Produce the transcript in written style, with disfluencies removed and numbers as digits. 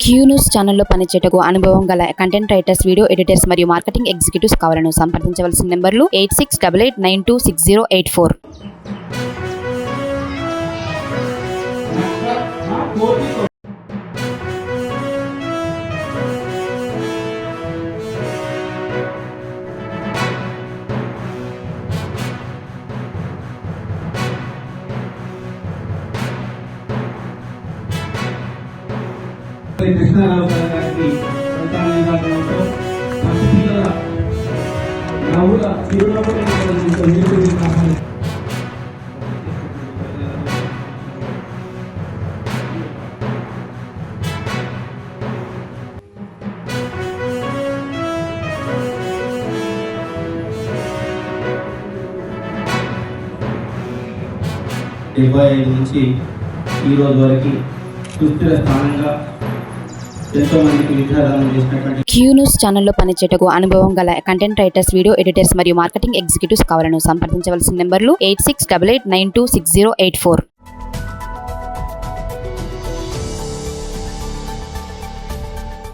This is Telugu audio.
క్యూ న్యూస్ ఛానల్లో పనిచేయటకు అనుభవం గల కంటెంట్ రైటర్స్, వీడియో ఎడిటర్స్ మరియు మార్కెటింగ్ ఎగ్జిక్యూటివ్స్ కావాలను సంప్రదించవలసిన నెంబర్లు 8688926084. కృష్ణారావు గారికి డెబ్బై 75 నుంచి ఈ రోజు వరకు సుస్థిర స్థానంగా క్యూ న్యూస్ ఛానల్లో పనిచేయటకు అనుభవం గల కంటెంట్ రైటర్స్, వీడియో ఎడిటర్స్ మరియు మార్కెటింగ్ ఎగ్జిక్యూటివ్స్ కావాలను సంప్రదించవలసిన నెంబర్లు 8688926084.